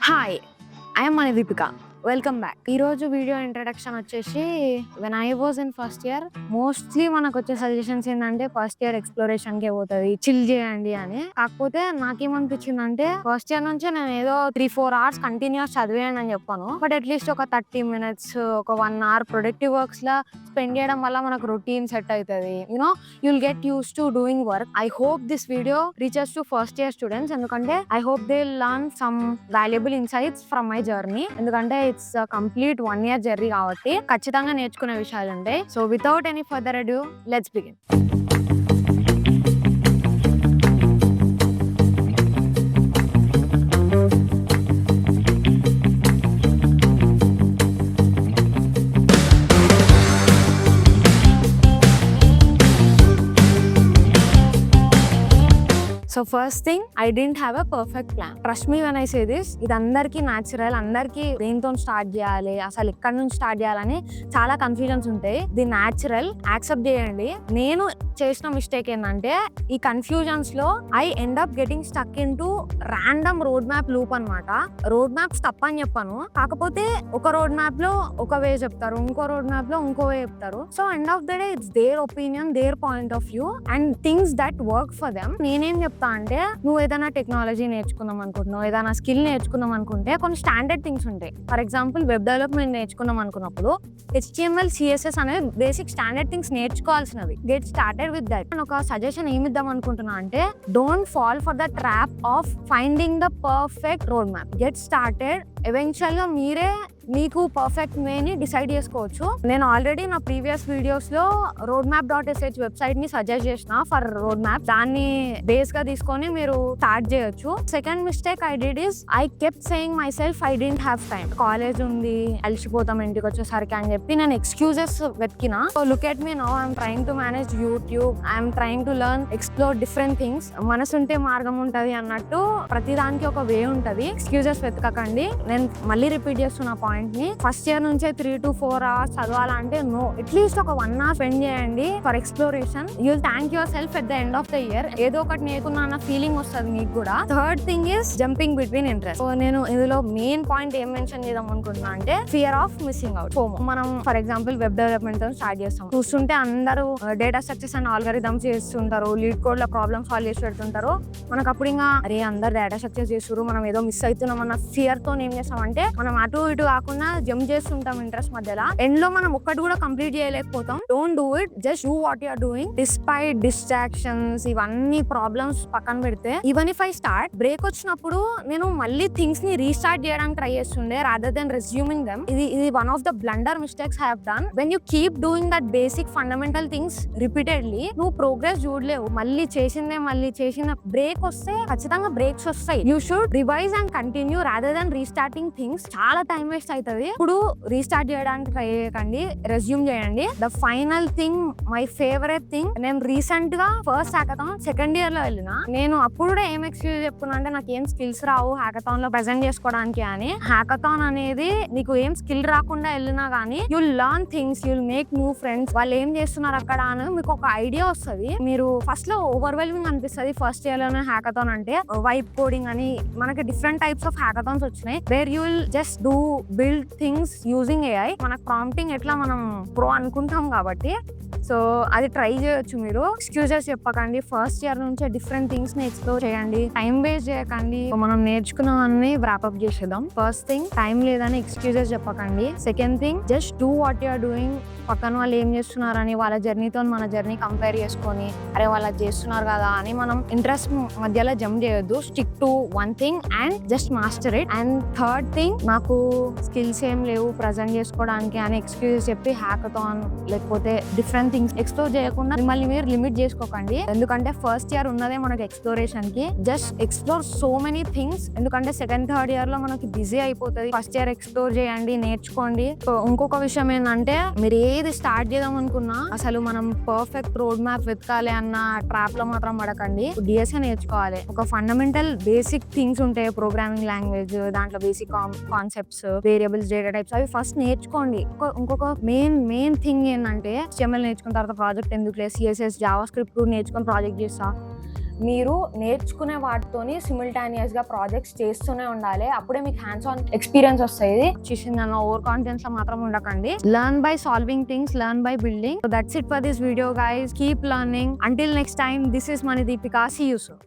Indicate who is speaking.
Speaker 1: Hi, I am Manideepika. Welcome back. ఈరోజు video introduction వచ్చేసి when I was in first year mostly మనకు వచ్చే suggestions ఏంటంటే first year exploration కే పోతుంది, chill చేయండి అని. కాకపోతే నాకేమనిపించిందంటే ఫస్ట్ ఇయర్ నుంచి నేను ఏదో 3-4 hours కంటిన్యూస్ చదివేయండి అని చెప్పాను. బట్ అట్లీస్ట్ ఒక 30 minutes ఒక 1 hour ప్రొడక్టివ్ వర్క్స్ లా స్పెండ్ చేయడం వల్ల మనకు రొటీన్ సెట్ అవుతుంది. You'll get used to doing work. I hope this video reaches to first year students, ఎందుకంటే I hope they learn some valuable insights from my journey. ఎందుకంటే it's complete 1 year journey కాబట్టి ఖచ్చితంగా నేర్చుకునే విషయాలు ఉంటాయి. So without any further adieu, let's begin. So first thing, I didn't have a perfect plan. Trust me when I say this. ఇది అందరికీ natural. అందరికీ దేంతో స్టార్ట్ చేయాలి, అసలు ఎక్కడి నుంచి స్టార్ట్ చేయాలని చాలా కన్ఫ్యూజన్స్ ఉంటాయి. ఇది న్యాచురల్, యాక్సెప్ట్ చేయండి. నేను చేసిన మిస్టేక్ ఏంటంటే ఈ కన్ఫ్యూజన్స్ లో I end up getting stuck in to random road map loop అనమాట. రోడ్ మ్యాప్స్ తప్పని చెప్పాను, కాకపోతే ఒక రోడ్ మ్యాప్ లో ఒక వే చెప్తారు, ఇంకో రోడ్ మ్యాప్ లో ఇంకో వే చెప్తారు. So end of the day it's their opinion, their point of view and things that work for them. నేనేం చెప్తా అంటే, నువ్వు ఏదైనా టెక్నాలజీ నేర్చుకుందాం అనుకుంటున్నావు, ఏదైనా స్కిల్ నేర్చుకుందాం అనుకుంటే కొన్ని స్టాండర్డ్ థింగ్స్ ఉంటాయి. ఫర్ ఎగ్జాంపుల్ వెబ్ డెవలప్మెంట్ నేర్చుకుందాం అనుకున్నప్పుడు HTML CSS అనే బేసిక్ స్టాండర్డ్ థింగ్స్ నేర్చుకోవాల్సినవి. Get started with that. ఒక సజెషన్ ఏమిద్దాం అనుకుంటున్నా అంటే, don't fall for the trap of finding the perfect road map. Get started. Eventual గా మీరే మీకు పర్ఫెక్ట్ వేని డిసైడ్ చేసుకోవచ్చు. నేను ఆల్రెడీ నా ప్రీవియస్ వీడియోస్ లో roadmap.sh వెబ్సైట్ ని సజెస్ట్ చేసిన ఫర్ రోడ్ మ్యాప్. దాన్ని బేస్ గా తీసుకొని మీరు స్టార్ట్ చేయొచ్చు. Second mistake I did is I kept saying myself I didn't have time. College ఉంది, అలసిపోతాం ఇంటికి వచ్చేసరికి అని చెప్పి నేను ఎక్స్క్యూజెస్ వెతికిన. So look at me now. I'm trying to manage YouTube, I'm trying to learn, explore different things. మనసుంటే మార్గం ఉంటది అన్నట్టు ప్రతి దానికి ఒక వే ఉంటది. ఎక్స్క్యూజెస్ వెతకకండి. నేను మళ్ళీ రిపీట్ చేస్తున్న పాయింట్ ని, ఫస్ట్ ఇయర్ నుంచే 3-4 hours చదవాలంటే నో. అట్లీస్ట్ ఒక 1 hour స్పెండ్ చేయండి for exploration. You will thank your self at the end of the year. ఏదో ఒకటి నేర్చుకున్నా అన్న ఫీలింగ్ వస్తుంది మీకు కూడా. Third thing is jumping between interest. So నేను ఇందులో మెయిన్ పాయింట్ ఏం మెన్షన్ చేద్దాం అనుకుంటున్నా అంటే, ఫియర్ ఆఫ్ మిస్సింగ్ అవుట్. మనం ఫర్ ఎగ్జాంపుల్ వెబ్ డెవలప్మెంట్ తో స్టార్ట్ చేస్తాం. చూస్తుంటే అందరూ డేటా స్ట్రక్చర్స్ అండ్ ఆల్గరిథమ్స్ చేస్తుంటారు, లీడ్ కోడ్ లో ప్రాబ్లమ్ సాల్వ్ చేసి పెడుతుంటారు. మనకు అప్పుడు ఇంకా అరే అందరు డేటా స్ట్రక్చర్స్ చేస్తారు, మనం ఏదో మిస్ అవుతున్నాం అన్న ఫియర్ తో ఏం చేస్తామంటే మనం అటు ఇటు కాకుండా జంప్ చేస్తుంటాం ఇంట్రెస్ట్ మధ్యలో. ఎండ్ లో మనం ఒక్కటి కూడా కంప్లీట్ చేయలేకపోతాం. Don't do it, just do what you are doing despite distractions. ఇవన్నీ ప్రాబ్లమ్స్ పక్కన పెడితే, even if I start break వచ్చినప్పుడు నేను మళ్ళీ థింగ్స్ ని రీస్టార్ట్ చేయడానికి ట్రై చేస్తుండే రాదర్ దెన్ రెస్యూమింగ్ దెమ్. ఇది one of the blunder mistakes I have done. When you keep doing that basic fundamental things repeatedly, నువ్వు ప్రోగ్రెస్ చూడలేవు. మళ్ళీ చేసిన బ్రేక్ వస్తే ఖచ్చితంగా బ్రేక్స్ వస్తాయి. You should revise and continue rather than restarting things. చాలా time waste అవుతుంది. ఇప్పుడు రీస్టార్ట్ చేయడానికి ట్రై చేయకండి, రెజ్యూమ్ చేయండి. The final thing, my favourite thing, నేను రీసెంట్ గా ఫస్ట్ హ్యాకథాన్ సెకండ్ ఇయర్ లో వెళ్ళిన. నేను అప్పుడు కూడా ఏం ఎక్స్క్యూజ్ చెప్పుకున్నా అంటే, నాకు ఏం స్కిల్స్ రావు హ్యాకథాన్ లో ప్రెజెంట్ చేసుకోవడానికి అని. హ్యాకథాన్ అనేది నీకు ఏం స్కిల్ రాకుండా వెళ్ళినా గానీ you'll learn things, you'll make new friends. వాళ్ళు ఏం చేస్తున్నారు అక్కడ అని మీకు ఒక ఐడియా వస్తుంది. మీరు ఫస్ట్ లో ఓవర్వెల్మింగ్ అనిపిస్తుంది ఫస్ట్ ఇయర్ లోనే హ్యాకథాన్ అంటే. వైప్ కోడింగ్ అని మనకి డిఫరెంట్ టైప్స్ ఆఫ్ హ్యాకథాన్స్ వచ్చినాయి, where you will just do build things using AI. మనకు ప్రాంప్టింగ్ ఎట్లా మనం ప్రో అనుకుంటాం కాబట్టి, సో అది ట్రై చేయొచ్చు. మీరు ఎక్స్క్యూజెస్ చెప్పకండి. ఫస్ట్ ఇయర్ నుంచే డిఫరెంట్ థింగ్స్ ని ఎక్స్ప్లోర్ చేయండి. టైం వేస్ట్ చేయకండి. మనం నేర్చుకున్నవన్నీ వ్రాపప్ చేసేద్దాం. ఫస్ట్ థింగ్, టైం లేదని ఎక్స్క్యూజెస్ చెప్పకండి. Second thing, just do what you are doing. పక్కన వాళ్ళు ఏం చేస్తున్నారని వాళ్ళ జర్నీతో మన జర్నీ కంపేర్ చేసుకొని, అరే వాళ్ళు అది చేస్తున్నారు కదా అని మనం ఇంట్రెస్ట్ మధ్యలో జంప్ చేయొద్దు. Stick to one thing and just master it. And third thing, నాకు స్కిల్స్ ఏం లేవు ప్రజెంట్ చేసుకోవడానికి అని ఎక్స్క్యూజెస్ చెప్పి హ్యాకథాన్ లేకపోతే డిఫరెంట్ థింగ్స్ ఎక్స్ప్లోర్ చేయకుండా మిమ్మల్ని మీరు లిమిట్ చేసుకోకండి. ఎందుకంటే ఫస్ట్ ఇయర్ ఉన్నదే మనకి ఎక్స్ప్లోరేషన్ కి. Just explore so many things. ఎందుకంటే సెకండ్ థర్డ్ ఇయర్ లో మనకి బిజీ అయిపోతుంది. ఫస్ట్ ఇయర్ ఎక్స్ప్లోర్ చేయండి, నేర్చుకోండి. ఇంకొక విషయం ఏంటంటే, మీరు ఏది స్టార్ట్ చేద్దాం అనుకున్నా అసలు మనం పర్ఫెక్ట్ రోడ్ మ్యాప్ వెతకాలి అన్న ట్రాప్ లో మాత్రం పడకండి. DSA నేర్చుకోవాలి. ఒక ఫండమెంటల్ బేసిక్ థింగ్స్ ఉంటాయి, ప్రోగ్రామింగ్ లాంగ్వేజ్, దాంట్లో basic concepts, variables, data types, అవి ఫస్ట్ నేర్చుకోండి. ఇంకొక మెయిన్ థింగ్ ఏంటంటే, HTML నేర్చుకున్న తర్వాత ప్రాజెక్ట్ ఎందుకు లేదు, CSS, జావా స్క్రిప్ట్ నేర్చుకొని ప్రాజెక్ట్ చేస్తా, మీరు నేర్చుకునే వాటితోని సిమిల్టానియస్ గా ప్రాజెక్ట్స్ చేస్తూనే ఉండాలి. అప్పుడే మీకు హ్యాండ్స్ ఆన్ ఎక్స్పీరియన్స్ వస్తాయి. చేసిందన్న ఓవర్ కాన్ఫిడెన్స్ లో మాత్రం ఉండకండి. Learn by solving things, learn by building. So that's it for this video guys. Keep learning. Until next time, this is Manideepika. See you soon.